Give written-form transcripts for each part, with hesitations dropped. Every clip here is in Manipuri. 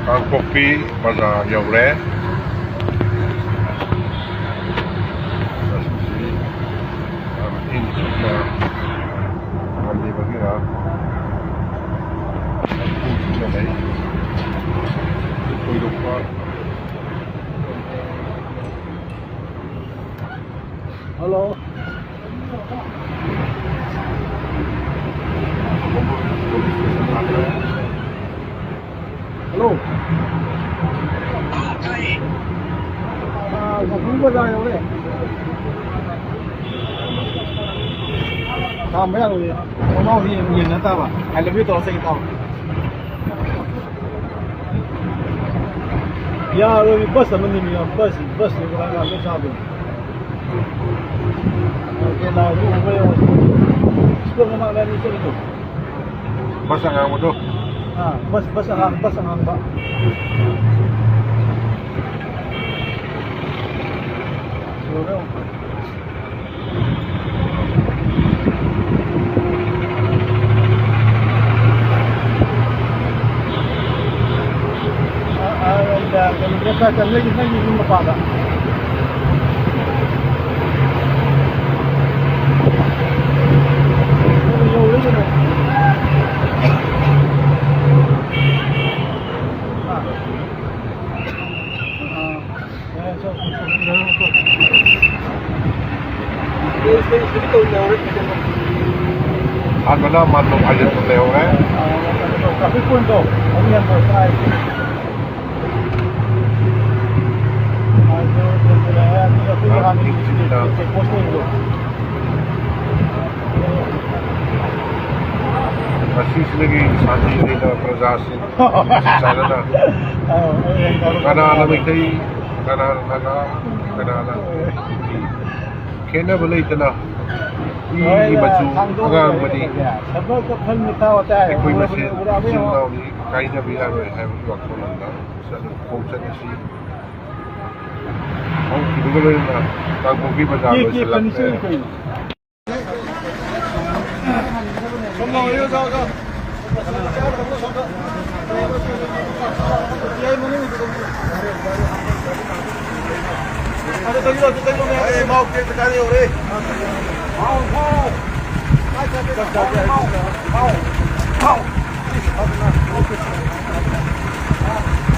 Twbi bazaar yore. Ini sudah Lambi bagira. Punsi jalai. Koi lupa. Halo. Halo. Twbi bazaar yore. Mấy rồi, có mau thì nhìn nó tao à? Hay là biết tao xây tao? Ya, rồi bus mà mình bus thì có là cái sao được? Cái nào cũng vậy rồi. Sekarang mana ni tu? Pasangan itu. Pasangan Pak. Rồi. Mereka akan lagi membaca. Ano na manong ayat ng leo eh? Traffic point to. Ano yan po? Masih lagi santi ini dah prasasi. Sana dah. Karena alam itu, karena. Kena boleh tanah. Ini baju orang mani. Sebab kan kita ada. Ekoi masih jumlah ni kainnya biar have waktu lama. Sana function sih. Oh, kita boleh na. Twbi bazaar berjalan.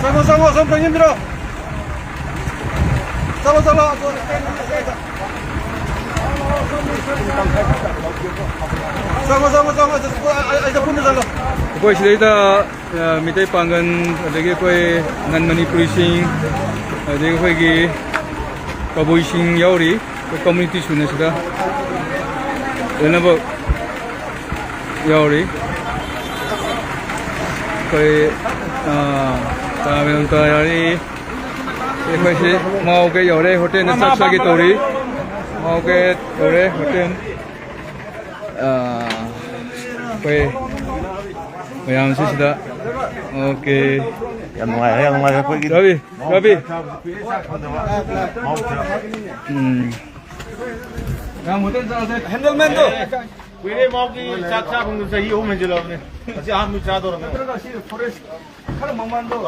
Sama-sama sampai Indra. Sama-sama. Sama-sama. Ada pun dalam. Koi sida mitai pangan adagi koi ngan Manipuri sing adagi koi gi kaboi sing yauri community suna sida enabo yauri koi tamen ta yari koi si mau ke yaure hotel na saksa gi tori mau ke yaure hotel koi Bayam sih sudah, oke. Yang mana apa gitu? Twbi. Yang hotel saya handleman tu. Kue mau ki saksa pun tu sahih home jelo ne. Asi aham nu chador ne. Forest. Kalau mangman tu.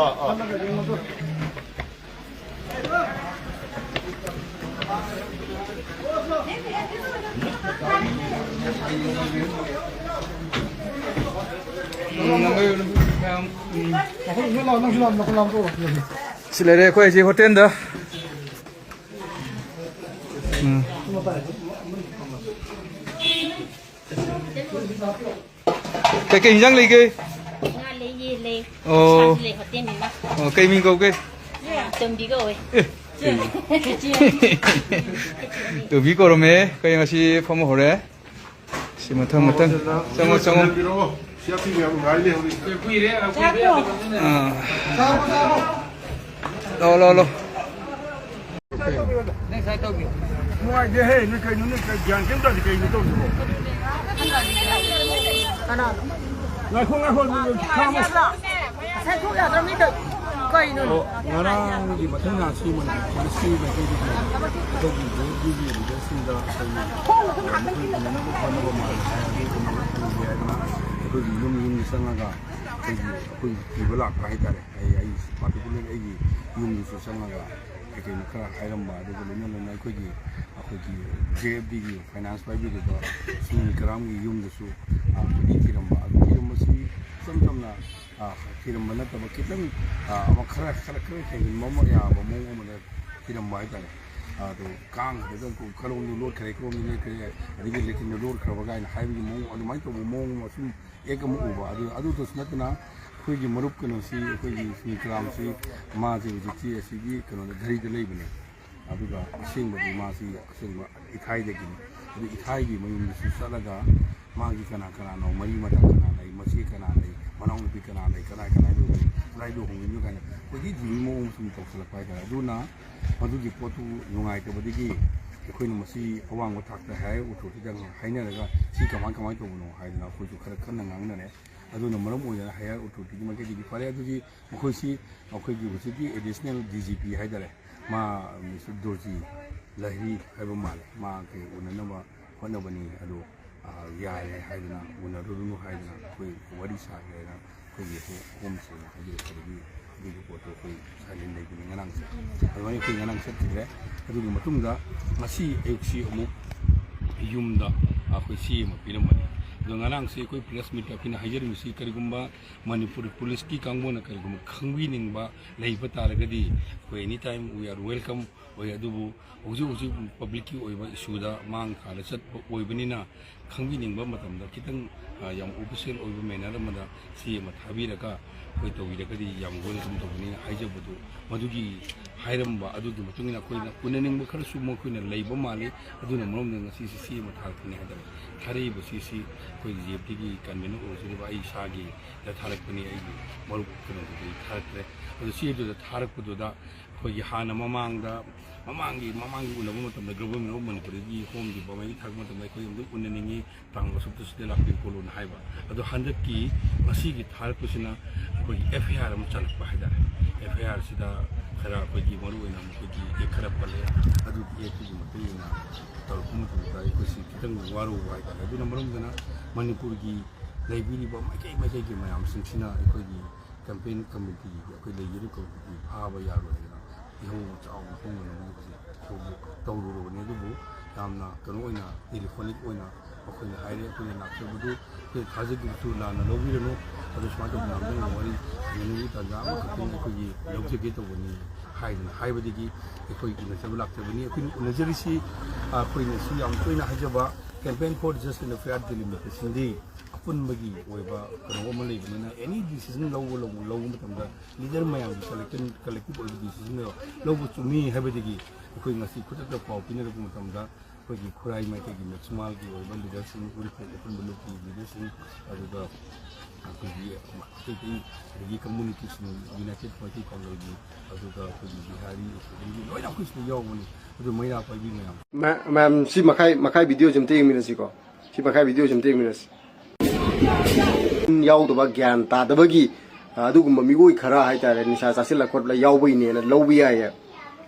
Selera kau je hotel dah. Cái hình lagi ke? Oh. Cây mình câu ke? Twbi kau rome, kau yang asi form hore. Si matang. Sangat. Siapa yang mengalir? Lo. Ngoài kia hết, nó cây giang kiếm được cây nó tốt rồi. Ngày không không Saya tu dah dalam itu. Kau ini. Orang di mana nasi mana, nasi macam itu. Kau di sini dah sini. Kau di rumah di sana kan. ꯀꯤꯕ ꯂꯥꯛꯄ ꯍꯥꯏꯇꯥꯔꯦ ꯑꯩ ꯄꯥꯔꯇꯤꯀꯨꯂꯔ ꯑꯩꯒꯤ ꯌꯨꯝꯗꯁꯨ ꯆꯪꯉꯒ ꯀꯩꯅꯣ ꯈꯔ ꯍꯥꯏꯔꯝꯕ ꯑꯗꯨꯒ ꯂꯣꯏꯅꯅ ꯑꯩꯈꯣꯏꯒꯤ JFDꯒꯤ ꯐꯥꯏꯅꯥꯟꯁ ꯄꯥꯏꯕꯤꯔꯤꯕ ꯁꯨꯅꯤꯜ ꯀꯔꯥꯝꯒꯤ ꯌꯨꯝꯗꯁꯨ ꯊꯤꯔꯝꯕ ꯑꯗꯨ ꯊꯤꯔꯝꯕꯁꯤ ꯏꯆꯝ ꯆꯝꯅ ꯊꯤꯔꯝꯕ ꯅꯠꯇꯕ ꯈꯤꯇꯪ ꯈꯔ ꯍꯦꯟꯖꯤꯟꯕ ꯑꯃ ꯌꯥꯕ ꯃꯑꯣꯡ ꯑꯃꯗ ꯊꯤꯔꯝꯕ ꯍꯥꯏꯇꯥꯔꯦ ꯑꯗꯨ ꯀꯥꯡ ꯈꯛꯇ ꯈꯔꯣꯝꯗ ꯂꯣꯠꯈ꯭ꯔꯦ ꯈꯔꯣꯝꯗ ꯂꯣꯠꯈ꯭ꯔꯦ ꯑꯗꯒꯤ ꯂꯦꯇꯤꯟꯗ ꯂꯣꯠꯈ꯭ꯔꯕ ꯀꯥꯏꯅ ꯍꯥꯏꯕꯒꯤ ꯃꯑꯣꯡ ꯑꯗꯨꯃꯥꯏꯅ ꯇꯧꯕ ꯃꯑꯣꯡ ꯑꯃ ꯁꯨꯝ ꯑꯃ ꯎꯕ ꯑꯗꯨꯗꯁꯨ ꯅꯠꯇꯅ ꯑꯩꯈꯣꯏꯒꯤ ꯃꯔꯨꯞ ꯀꯩꯅꯣꯁꯤ ꯑꯩꯈꯣꯏꯒꯤ ꯁꯨꯅꯤꯜ ꯀꯔꯥꯝꯁꯤ ꯃꯥꯁꯤ ꯍꯧꯖꯤꯛꯇꯤ ꯑꯁꯤꯒꯤ ꯀꯩꯅꯣꯗ ꯘꯔꯤꯗ ꯂꯩꯕꯅꯦ ꯑꯗꯨꯒ ꯑꯁꯦꯡꯕꯗꯤ ꯃꯥꯁꯤ ꯑꯁꯦꯡꯕ ꯏꯊꯥꯏꯗꯒꯤꯅꯤ ꯑꯗꯨ ꯏꯊꯥꯏꯒꯤ ꯃꯌꯨꯝꯗꯁꯨ ꯆꯠꯂꯒ ꯃꯥꯒꯤ ꯀꯅꯥꯅꯣ ꯃꯔꯤ ꯃꯇꯥ ꯀꯅꯥ ꯂꯩ ꯃꯆꯦ ꯀꯅꯥ ꯂꯩ ꯃꯅꯥꯎꯅꯨꯄꯤ ꯀꯅꯥ ꯂꯩ ꯀꯗꯥꯏ ꯂꯨꯍꯣꯡꯉꯤꯅꯣ ꯀꯥꯏꯅ ꯑꯩꯈꯣꯏꯒꯤ ꯊꯤꯕꯒꯤ ꯃꯑꯣꯡ ꯁꯨꯝ ꯇꯧꯁꯤꯜꯂꯛꯄ ꯍꯥꯏꯇꯥꯔꯦ ꯑꯗꯨꯅ ꯃꯗꯨꯒꯤ ꯄꯣꯠꯇꯨ ꯅꯨꯡꯉꯥꯏꯇꯕꯗꯒꯤ ꯑꯩꯈꯣꯏꯅ ꯃꯁꯤ ꯑꯋꯥꯡꯕ ꯊꯥꯛꯇ ꯍꯥꯏꯌꯔ ꯑꯣꯊꯣꯔꯤꯇꯤꯗ ꯍꯥꯏꯅꯔꯒ ꯁꯤ ꯀꯃꯥꯏ ꯇꯧꯕꯅꯣ ꯍꯥꯏꯗꯅ ꯑꯩꯈꯣꯏꯁꯨ ꯈꯔ ꯀꯟꯅ ꯉꯥꯡꯅꯔꯦ ꯑꯗꯨꯅ ꯃꯔꯝ ꯑꯣꯏꯗꯅ ꯍꯥꯏꯌꯔ ꯑꯣꯊꯣꯔꯤꯇꯤꯒꯤ ꯃꯥꯏꯀꯩꯗꯒꯤ ꯐꯔꯦ ꯑꯗꯨꯗꯤ ꯃꯈꯣꯏꯁꯤ ꯑꯩꯈꯣꯏꯒꯤ ꯍꯧꯖꯤꯛꯀꯤ ꯑꯦꯗꯤꯁꯅꯦꯜ DGP ꯍꯥꯏꯇꯥꯔꯦ ꯃꯥ ꯃꯤꯁꯇꯔ ꯗꯣꯔꯖꯤ ꯂꯍꯤ ꯍꯥꯏꯕ ꯃꯥꯜꯂꯦ ꯃꯥꯒꯤ ꯎꯅꯅꯕ ꯍꯣꯠꯅꯕꯅꯤ ꯑꯗꯣ ꯌꯥꯔꯦ ꯍꯥꯏꯗꯅ ꯎꯅꯔꯨꯔꯨꯅꯨ ꯍꯥꯏꯗꯅ ꯑꯩꯈꯣꯏ ꯋꯥꯔꯤ ꯁꯥꯒꯦꯅ ꯑꯩꯈꯣꯏꯒꯤ ꯍꯣꯝꯁꯤꯅ ꯍꯥꯏꯕꯤꯔꯛꯄꯗꯒꯤ ꯑꯗꯨꯒꯤ ꯄꯣꯠꯇꯣ ꯑꯩꯈꯣꯏ ꯁꯥꯏꯂꯦꯟ ꯂꯩꯕꯅꯤ ꯉꯔꯥꯡꯁꯦ ꯑꯗꯨꯃꯥꯏꯅ ꯑꯩꯈꯣꯏ ꯉꯔꯥꯡ ꯆꯠꯈꯤꯗ꯭ꯔꯦ ꯑꯗꯨꯒꯤ ꯃꯇꯨꯡꯗ ꯉꯁꯤ ꯑꯌꯨꯛꯁꯤ ꯑꯃꯨꯛ ꯌꯨꯝꯗ ꯑꯩꯈꯣꯏ ꯁꯤ ꯑꯃ ꯄꯤꯔꯝꯕꯅꯤ ꯑꯗꯣ ꯉꯔꯥꯡꯁꯤ ꯑꯩꯈꯣꯏ ꯄ꯭ꯔꯦꯁ ꯃꯤꯠꯇ ꯑꯩꯈꯣꯏꯅ ꯍꯥꯏꯖꯔꯤꯕꯁꯤ ꯀꯔꯤꯒꯨꯝꯕ ꯃꯅꯤꯄꯨꯔ ꯄꯨꯂꯤꯁꯀꯤ ꯀꯥꯡꯕꯨꯅ ꯀꯔꯤꯒꯨꯝꯕ ꯈꯪꯕꯤꯅꯤꯡꯕ ꯂꯩꯕ ꯇꯥꯔꯒꯗꯤ ꯑꯩꯈꯣꯏ ꯑꯦꯅꯤ ꯇꯥꯏꯝ ꯋꯤ ꯑꯥꯔ ꯋꯦꯜꯀꯝ ꯑꯣꯏ ꯑꯗꯨꯕꯨ ꯍꯧꯖꯤꯛ ꯄꯕ꯭ꯂꯤꯛꯀꯤ ꯑꯣꯏꯕ ꯏꯁꯨꯗ ꯃꯥꯡ ꯊꯥꯔ ꯆꯠꯄ ꯑꯣꯏꯕꯅꯤꯅ ꯈꯪꯕꯤꯅꯤꯡꯕ ꯃꯇꯝꯗ ꯈꯤꯇꯪ ꯌꯥꯝ ꯑꯣꯐꯤꯁꯤꯌꯦꯜ ꯑꯣꯏꯕ ꯃꯦꯅꯔ ꯑꯃꯗ ꯁꯤ ꯑꯃ ꯊꯥꯕꯤꯔꯒ ꯑꯩꯈꯣꯏ ꯇꯧꯕꯤꯔꯒꯗꯤ ꯌꯥꯝ ꯋꯦꯜꯀꯝ ꯇꯧꯕꯅꯤꯅ ꯍꯥꯏꯖꯕꯗꯨ ꯃꯗꯨꯒꯤ ꯍꯥꯏꯔꯝꯕ ꯑꯗꯨꯒꯤ ꯃꯇꯨꯡ ꯏꯟꯅ ꯑꯩꯈꯣꯏꯅ ꯎꯅꯅꯤꯡꯕ ꯈꯔꯁꯨ ꯃꯈꯣꯏꯅ ꯂꯩꯕ ꯃꯥꯜꯂꯤ ꯑꯗꯨꯅ ꯃꯔꯝꯗ ꯉꯁꯤꯁꯤ ꯁꯤ ꯑꯃ ꯊꯥꯔꯛꯄꯅꯤ ꯍꯥꯏꯇꯥꯔꯦ ꯊꯥꯔꯛꯏꯕ ꯁꯤꯁꯤ ꯑꯩꯈꯣꯏ JFDꯒꯤ ꯀꯟꯚꯦꯅꯔ ꯑꯣꯏꯖꯔꯤꯕ ꯑꯩ ꯏꯁꯥꯒꯤ ꯊꯥꯔꯛꯄꯅꯤ ꯑꯩꯒꯤ ꯃꯔꯨꯞ ꯀꯩꯅꯣꯗꯨꯗꯤ ꯊꯥꯔꯛꯇ꯭ꯔꯦ ꯑꯗꯨ ꯁꯤꯗꯨꯗ ꯊꯥꯔꯛꯄꯗꯨꯗ ꯑꯩꯈꯣꯏꯒꯤ ꯍꯥꯟꯅ ꯃꯃꯥꯡꯒꯤ ꯎꯅꯕ ꯃꯇꯝꯗ ꯒꯚꯔꯟꯃꯦꯟ ꯑꯣꯐ ꯃꯅꯤꯄꯨꯔꯒꯤ ꯍꯣꯝꯒꯤ ꯕꯃꯩ ꯊꯥꯔꯛꯄ ꯃꯇꯝꯗ ꯑꯩꯈꯣꯏ ꯑꯃꯨꯛ ꯎꯅꯅꯤꯡꯉꯤ ꯇꯥꯡ ꯑꯁꯨꯛꯇꯁꯤꯗ ꯂꯥꯛꯄꯤꯌꯨ ꯈꯣꯠꯂꯨꯅ ꯍꯥꯏꯕ ꯑꯗꯣ ꯍꯟꯗꯛꯀꯤ ꯉꯁꯤꯒꯤ ꯊꯥꯔꯛꯄꯁꯤꯅ ꯑꯩꯈꯣꯏꯒꯤ FIR ꯑꯃ ꯆꯠꯂꯛꯄ ꯍꯥꯏꯇꯥꯔꯦ FIRꯁꯤꯗ ꯈꯔ ꯑꯩꯈꯣꯏꯒꯤ ꯃꯔꯨꯑꯣꯏꯅ ꯃꯈꯣꯏꯒꯤ ꯈꯔ ꯄꯜꯂꯦ ꯑꯗꯨꯒꯤ ꯑꯦꯛꯇꯨꯒꯤ ꯃꯇꯨꯡ ꯏꯟꯅ ꯇꯧꯔꯛꯄ ꯃꯇꯝꯗ ꯑꯩꯈꯣꯏꯁꯤ ꯈꯤꯇꯪ ꯋꯥꯔꯨꯕ ꯍꯥꯏꯇꯥꯔꯦ ꯑꯗꯨꯅ ꯃꯔꯝꯗꯅ ꯃꯅꯤꯄꯨꯔꯒꯤ ꯂꯩꯕꯤꯔꯤꯕ ꯃꯥꯏꯀꯩꯒꯤ ꯃꯌꯥꯝꯁꯤꯡꯁꯤꯅ ꯑꯩꯈꯣꯏꯒꯤ ꯀꯦꯝꯄꯦꯟ ꯀꯃꯤꯇꯤꯒꯤ ꯑꯩꯈꯣꯏ ꯂꯩꯖꯔꯤꯕ ꯀꯃꯤꯇꯤ ꯐꯥꯕ ꯌꯥꯔꯣꯏꯗꯅ ꯏꯍꯧ ꯆꯥꯎꯅ ꯍꯣꯡꯗꯅ ꯍꯧꯖꯤꯛ ꯇꯧꯔꯨꯔꯕꯅꯤ ꯑꯗꯨꯕꯨ ꯌꯥꯝꯅ ꯀꯩꯅꯣ ꯑꯣꯏꯅ ꯇꯦꯂꯤꯐꯣꯅꯤꯛ ꯑꯣꯏꯅ ꯑꯩꯈꯣꯏꯅ ꯍꯥꯏꯔꯦ ꯑꯩꯈꯣꯏꯅ ꯂꯥꯛꯆꯕꯗꯨ ꯑꯩꯈꯣꯏ ꯊꯥꯖꯈꯤꯕꯁꯨ ꯂꯥꯟꯅ ꯂꯧꯕꯤꯔꯅꯨ ꯑꯗꯨ ꯁꯨꯃꯥꯏꯅ ꯇꯧꯗꯅ ꯅꯪꯅ ꯋꯥꯔꯤ ꯁꯥꯟꯅꯅꯤꯡꯕꯒꯤ ꯇꯥꯟꯖꯥ ꯑꯃꯈꯛꯇꯪ ꯑꯩꯈꯣꯏꯒꯤ ꯂꯧꯖꯒꯦ ꯇꯧꯕꯅꯤ ꯍꯥꯏꯕꯗꯒꯤ ꯑꯩꯈꯣꯏ ꯎꯅꯖꯕ ꯂꯥꯛꯆꯕꯅꯤ ꯑꯩꯈꯣꯏꯅ ꯎꯅꯖꯔꯤꯁꯤ ꯑꯩꯈꯣꯏꯅꯁꯨ ꯌꯥꯝ ꯇꯣꯏꯅ ꯍꯥꯏꯖꯕ ꯀꯦꯝꯄꯦꯟ ꯐꯣꯔ ꯖꯁ ꯑꯦꯟ ꯐꯦꯌꯔ ꯗꯤꯂꯤꯃꯤꯇꯦꯁꯟꯗꯤ ꯑꯄꯨꯟꯕꯒꯤ ꯑꯣꯏꯕ ꯀꯩꯅꯣ ꯑꯃ ꯂꯩꯕꯅꯤꯅ ꯑꯦꯅꯤ ꯗꯤꯁꯤꯖꯟ ꯂꯧꯕ ꯃꯇꯝꯗ ꯂꯤꯗꯔ ꯃꯌꯥꯝꯒꯤ ꯀꯂꯦꯛꯇꯤꯚ ꯑꯣꯏꯕ ꯗꯤꯁꯤꯖꯟ ꯂꯧꯕ ꯆꯨꯝꯃꯤ ꯍꯥꯏꯕꯗꯒꯤ ꯑꯩꯈꯣꯏ ꯉꯁꯤ ꯈꯨꯗꯛꯇ ꯄꯥꯎ ꯄꯤꯅꯔꯛꯄ ꯃꯇꯝꯗ ꯑꯩꯈꯣꯏꯒꯤ ꯈꯨꯔꯥꯏ ꯃꯥꯏꯀꯩꯒꯤ ꯅꯛꯁꯃꯥꯜꯒꯤ ꯑꯣꯏꯕ ꯂꯤꯗꯔꯁꯤꯡ ꯎꯔꯤꯄꯣꯛ ꯑꯄꯨꯟꯕ ꯂꯨꯞꯀꯤ ꯂꯤꯗꯔꯁꯤꯡ ꯑꯗꯨꯒ ꯑꯩꯈꯣꯏꯒꯤ ꯑꯗꯒꯤ ꯀꯝꯃꯨꯅꯤꯇꯤꯁꯤꯡ ꯌꯨꯅꯥꯏꯇꯦꯠ ꯄꯥꯔꯇꯤ ꯄꯥꯡꯒꯜꯒꯤ ꯑꯗꯨꯒ ꯑꯩꯈꯣꯏꯒꯤ ꯕꯤꯍꯥꯔꯤ ꯂꯣꯏꯅ ꯑꯩꯈꯣꯏ ꯁꯤꯗ ꯌꯥꯎꯕꯅꯤ ꯑꯗꯨ ꯃꯩꯔꯥ ꯄꯥꯏꯕꯤ ꯃꯌꯥꯝ ꯁꯤ ꯃꯈꯥꯏ ꯚꯤꯗꯤꯑꯣꯁꯤ ꯑꯝꯇ ꯌꯦꯡꯃꯤꯟꯅꯁꯤꯀꯣ ꯁꯤ ꯃꯈꯥꯏ ꯚꯤꯗꯤꯑꯣꯁꯤ ꯑꯝꯇ ꯌꯦꯡꯃꯤꯟꯅꯁꯤ ꯌꯥꯎꯗꯕ ꯒ꯭ꯌꯥꯟ ꯇꯥꯗꯕꯒꯤ ꯑꯗꯨꯒꯨꯝꯕ ꯃꯤꯑꯣꯏ ꯈꯔ ꯍꯥꯏꯇꯥꯔꯦ ꯅꯤꯁꯥ ꯆꯥꯁꯤꯜꯂ ꯈꯣꯠꯂ ꯌꯥꯎꯕꯩꯅꯦꯅ ꯂꯧꯕ ꯌꯥꯏꯌꯦ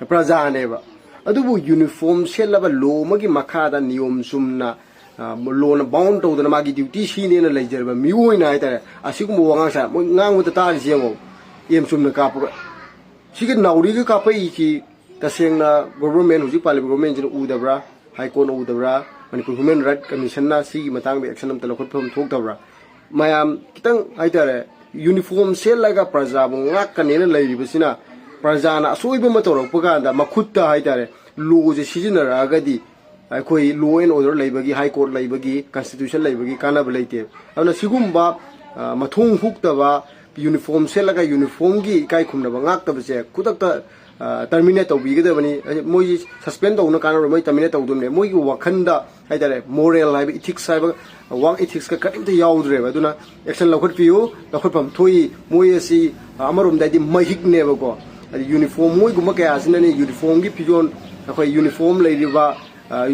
ꯄ꯭ꯔꯖꯥꯅꯦꯕ ꯑꯗꯨꯕꯨ ꯌꯨꯅꯤꯐꯣꯔꯝ ꯁꯦꯠꯂꯕ ꯂꯣ ꯑꯃꯒꯤ ꯃꯈꯥꯗ ꯅꯤꯌꯣꯝ ꯆꯨꯝꯅ ꯂꯣꯅ ꯕꯥꯎꯟ ꯇꯧꯗꯅ ꯃꯥꯒꯤ ꯗ꯭ꯌꯨꯇꯤ ꯁꯤꯅꯦꯅ ꯂꯩꯖꯔꯕ ꯃꯤꯑꯣꯏꯅ ꯍꯥꯏꯇꯥꯔꯦ ꯑꯁꯤꯒꯨꯝꯕ ꯋꯥꯉꯥꯡ ꯁꯥ ꯃꯣꯏ ꯉꯥꯡꯕꯗ ꯇꯥꯔꯤꯁꯤ ꯌꯦꯡꯉꯣ ꯑꯦꯝ ꯆꯨꯝꯅ ꯀꯥꯞꯄꯒ ꯁꯤꯒꯤ ꯅꯥꯎꯔꯤꯒ ꯀꯥꯞꯄꯛꯏꯁꯤ ꯇꯁꯦꯡꯅ ꯒꯣꯚꯔꯟꯃꯦꯟ ꯍꯧꯖꯤꯛ ꯄꯥꯜꯂꯤꯕ ꯒꯣꯚꯔꯟꯃꯦꯟꯁꯤꯅ ꯎꯗꯕ꯭ꯔꯥ ꯍꯥꯏ ꯀꯣꯔꯠꯅ ꯎꯗꯕ꯭ꯔꯥ ꯃꯅꯤꯄꯨꯔ ꯍ꯭ꯌꯨꯃꯦꯟ ꯔꯥꯏꯠ ꯀꯃꯤꯁꯟꯅ ꯁꯤꯒꯤ ꯃꯇꯥꯡꯗ ꯑꯦꯛꯁꯟ ꯑꯃꯇ ꯂꯧꯈꯠꯐꯝ ꯊꯣꯛꯇꯕ꯭ꯔꯥ ꯃꯌꯥꯝ ꯈꯤꯇꯪ ꯍꯥꯏꯇꯥꯔꯦ ꯌꯨꯅꯤꯐꯣꯔꯝ ꯁꯦꯠꯂꯒ ꯄ꯭ꯔꯖꯥꯕꯨ ꯉꯥꯛꯀꯅꯦꯅ ꯂꯩꯔꯤꯕꯁꯤꯅ ꯄ꯭ꯔꯖꯥꯅ ꯑꯁꯣꯏꯕ ꯑꯃ ꯇꯧꯔꯛꯄ ꯀꯥꯟꯗ ꯃꯈꯨꯠꯇ ꯍꯥꯏꯇꯥꯔꯦ ꯂꯣꯁꯦ ꯁꯤꯖꯤꯟꯅꯔꯛꯑꯒꯗꯤ ꯑꯩꯈꯣꯏ ꯂꯣ ꯑꯦꯟ ꯑꯣꯔꯗꯔ ꯂꯩꯕꯒꯤ ꯍꯥꯏ ꯀꯣꯔꯠ ꯂꯩꯕꯒꯤ ꯀꯟꯁꯇꯤꯇ꯭ꯌꯨꯁꯟ ꯂꯩꯕꯒꯤ ꯀꯥꯟꯅꯕ ꯂꯩꯇꯦ ꯑꯗꯨꯅ ꯁꯤꯒꯨꯝꯕ ꯃꯊꯣꯡ ꯍꯨꯛꯇꯕ ꯌꯨꯅꯤꯐꯣꯔꯝ ꯁꯦꯠꯂꯒ ꯌꯨꯅꯤꯐꯣꯔꯝꯒꯤ ꯏꯀꯥꯏ ꯈꯨꯝꯅꯕ ꯉꯥꯛꯇꯕꯁꯦ ꯈꯨꯗꯛꯇ ꯇꯔꯃꯤꯅꯦꯠ ꯇꯧꯕꯤꯒꯗꯕꯅꯤ ꯃꯣꯏꯁꯤ ꯁꯁꯄꯦꯟ ꯇꯧꯅ ꯀꯥꯟꯅꯔꯣꯏ ꯃꯣꯏ ꯇꯔꯃꯤꯅꯦꯠ ꯇꯧꯗꯕꯅꯦ ꯃꯣꯏꯒꯤ ꯋꯥꯈꯟꯗ ꯍꯥꯏꯇꯥꯔꯦ ꯃꯣꯔꯦꯜ ꯍꯥꯏꯕ ꯏꯊꯤꯛꯁ ꯍꯥꯏꯕ ꯋꯥꯛ ꯏꯊꯤꯛꯁꯀ ꯀꯔꯤꯝꯇ ꯌꯥꯎꯗ꯭ꯔꯦꯕ ꯑꯗꯨꯅ ꯑꯦꯛꯁꯟ ꯂꯧꯈꯠꯄꯤꯌꯨ ꯂꯧꯈꯠꯐꯝ ꯊꯣꯛꯏ ꯃꯣꯏ ꯑꯁꯤ ꯑꯃꯔꯣꯝꯗꯗꯤ ꯃꯍꯤꯛꯅꯦꯕꯀꯣ ꯍꯥꯏꯗꯤ ꯌꯨꯅꯤꯐꯣꯔꯝ ꯃꯣꯏꯒꯨꯝꯕ ꯀꯌꯥꯁꯤꯅꯅꯤ ꯌꯨꯅꯤꯐꯣꯔꯝꯒꯤ ꯐꯤꯖꯣꯜ ꯑꯩꯈꯣꯏ ꯌꯨꯅꯤꯐꯣꯔꯝ ꯂꯩꯔꯤꯕ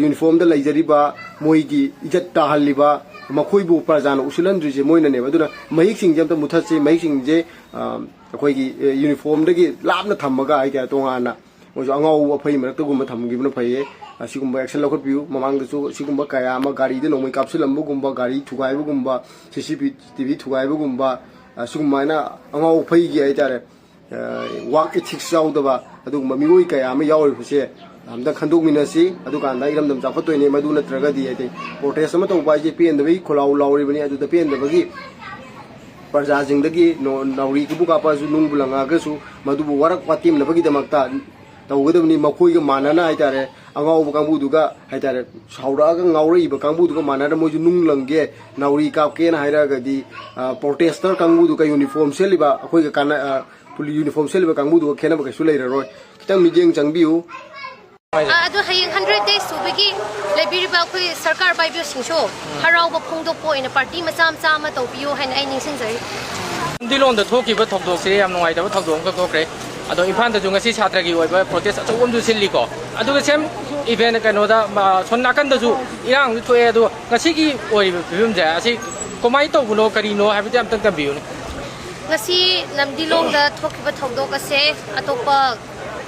ꯌꯨꯅꯤꯐꯣꯔꯝꯗ ꯂꯩꯖꯔꯤꯕ ꯃꯣꯏꯒꯤ ꯏꯖꯠ ꯇꯥꯍꯜꯂꯤꯕ ꯃꯈꯣꯏꯕꯨ ꯄ꯭ꯔꯖꯥꯅ ꯎꯁꯤꯜꯍꯟꯗ꯭ꯔꯤꯁꯦ ꯃꯣꯏꯅꯅꯦꯕ ꯑꯗꯨꯅ ꯃꯍꯤꯛꯁꯤꯡꯁꯦ ꯑꯝꯇ ꯃꯨꯊꯠꯁꯤ ꯃꯍꯤꯛꯁꯤꯡꯁꯦ ꯑꯩꯈꯣꯏꯒꯤ ꯌꯨꯅꯤꯐꯣꯔꯝꯗꯒꯤ ꯂꯥꯞꯅ ꯊꯝꯃꯒ ꯍꯥꯏꯇꯥꯔꯦ ꯇꯣꯉꯥꯟꯅ ꯃꯣꯏꯁꯨ ꯑꯉꯥꯎꯕ ꯑꯐꯩ ꯃꯔꯛꯇꯒꯨꯝꯕ ꯊꯝꯈꯤꯕꯅ ꯐꯩꯌꯦ ꯑꯁꯤꯒꯨꯝꯕ ꯑꯦꯛꯁꯟ ꯂꯧꯈꯠꯄꯤꯌꯨ ꯃꯃꯥꯡꯗꯁꯨ ꯑꯁꯤꯒꯨꯝꯕ ꯀꯌꯥ ꯑꯃ ꯒꯥꯔꯤꯗ ꯅꯣꯡꯃꯩ ꯀꯥꯞꯁꯤꯜꯂꯝꯕꯒꯨꯝꯕ ꯒꯥꯔꯤ ꯊꯨꯒꯥꯏꯕꯒꯨꯝꯕ CCTV ꯊꯨꯒꯥꯏꯕꯒꯨꯝꯕ sugmaina angau phai gi ai tare work ethics yaudaba aduguma mioi kaya ama yauri phuse amda khandok minasi adukanda iramdam chapatoi ne madu natraga di ai protest ama to bai je pen da bi kholau lauri bani adu da pen da bagi parja jing dagi no nauri ku buka pa su nung bulanga ga su madu bu warak patim na bagi damakta tawgadabni makhoi ga manana ai tare angau bu kangbu duga ai tare saura ga ngauri ba kangbu duga manana moju nung langge nauri kap ke na haira ga di protester kangbu duga uniform seliba akhoi ga kana puli uniform seliba kangbu duga khena ba ka su leira roi kitang mijeng changbiu adu hayeng 100 days subigi lebiri ba khoi sarkar bai bio singso harau ba phongdok po ina party macam ma to bio hain ai ning sinjai dilon da thoki ba thokdok se yam ngai da ba thokdok ka kokre ado Imphal da junga si chhatra gi oi ba protest achom du silli ko adu ga sem event ka no da son nakan da ju irang thu e do ngasi gi oi bim ja asi komai to buno kari no ha bi am tak ta biu ngasi namdilong da thoki ba thokdok ka se atopa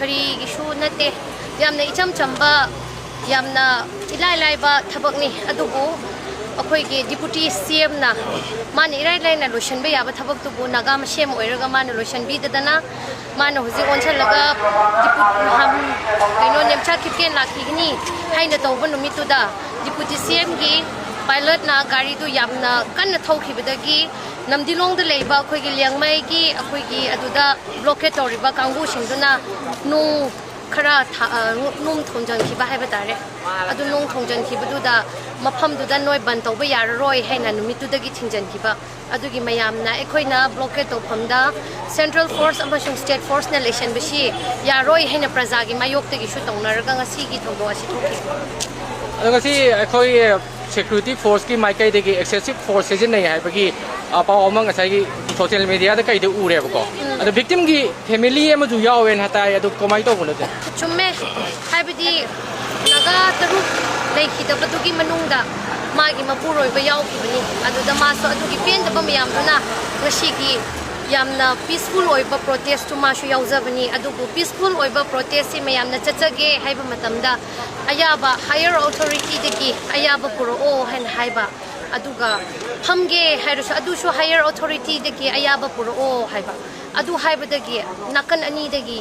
kari gi shu na te yamna icham chamba yamna ilai lai ba thabak ni adubu akhoi ge deputy CM na man irai lai na lotion be yaba thabak tu bu naga ma shem oiraga man lotion bi dadana man hoji onchal laga deputy ham kaino nemcha kitken lakhi ni haina tawba numitu da deputy CM gi pilot na gari du yamna kan thauki bedagi namdilong da leiba akhoi ge liangmai gi akhoi gi aduda blockade toriba kangbu singduna nu khara num thongjang ki ba haiba tare adu nung thongjang ki bu da mafam du da noi ban to ba yar roi haina numitu da gi thingjan ki ba adu gi mayam na ekhoina blockade to phamda central force amashung state force na election ba shi ya roi haina praja gi mayok te gi shu tongnar ga ngasi gi thongdo asi thoki adu ngasi ekhoi security force ki maikai de gi excessive force sejin nei hai ba gi paw amang asai gi social media da kai de ure ba ko adu victim gi family ema ju yawen hatai adu komai to bulo je chumme haibidi naga taru lei khida badu gi manungda magi mapuroi ba yaw ki bani adu da ma so adu gi pen da ba miyam duna ngasi gi yamna peaceful oiba protest tu ma shu yauzabani adu bu peaceful oiba protest si mayamna chachage haiba matamda ayaba higher authority degi ayaba puro o hen haiba aduga hamge hairu adu shu higher authority degi ayaba puro o haiba adu haiba degi nakan ani degi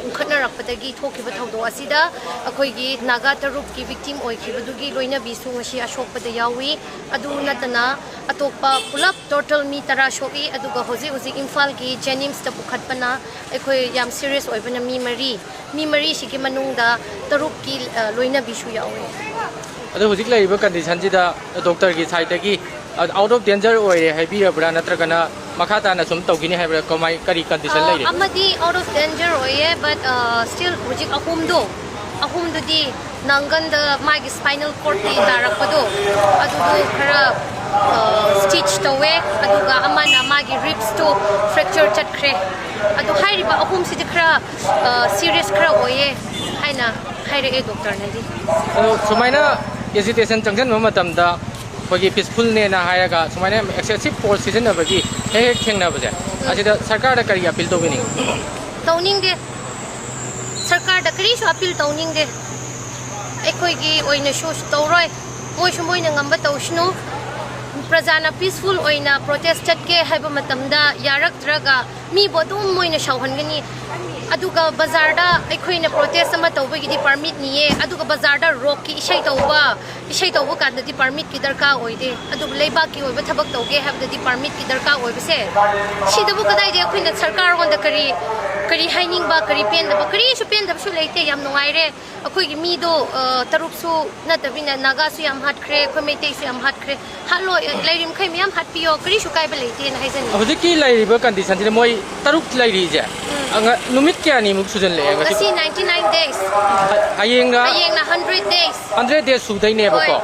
ukhatna rakpadagi thokiba thawdo asida akhoi gi naga tarup ki victim oi khibadugi loina bisu ngashi ashokpada yawi adu natana atopa pulap total mi tara shoki aduga hoji Imphal gi Jenims ta pukhatpana akhoi yam serious oibana mi mari shiki manungda tarup ki loina bisu yawi adu hojik lai ba condition ji da doctor gi side gi out of danger oi haibi abra natragana makhata na sum tawgini haibra komai kari condition lai re amadi out of danger oi but still hojik ahum du di nangan da magi spinal cord ti darakpado adu khara stitch towe aduga amana magi ribs to fracture chatkre adu hairiba ahum si khara serious khara oye haina haire e doctor nadi sumaina hesitation changjan ma matam da khogi peaceful ne na hayaga sumaina excessive force season abagi he thengna baje asida sarkar da kari appeal to bini tawning de sarkar da kari shu appeal tawning de ekoi gi oina shu tawroi moi na ngamba tawshnu prajana peaceful oina protested ke haiba matamda yarak draga mi bodum moina shawhangani aduga bazar da ekhoina protest ama tawba gi di permit niye aduga bazar da rock ki ishai tawba kan di permit ki darka oide aduga leiba ki oiba thabak tawge habda di permit ki darka oiba se sidabu kadai de ekhoina sarkar gonda kari haining ba kari pen da ba kari su pen da su leite yam nungai re akhoi gi mi do tarup su na tabina naga su yam hat kre khomete su yam hat kre halo leirim khai miyam hat piyo kari su kai ba leite na haizani hojiki lai ba condition ji moi tarup lai ri je anga numit kya ni muk sujan le ngasi 99 days hayeng na 100 days 100 days su dai ne ba ko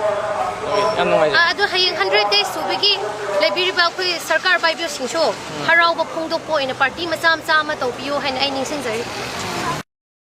yam nungai adu hayeng 100 days su bigi lebiri ba khoi sarkar bai bio singso harau ba phongdok po ina party macam ma to bio hain ai ning sin jai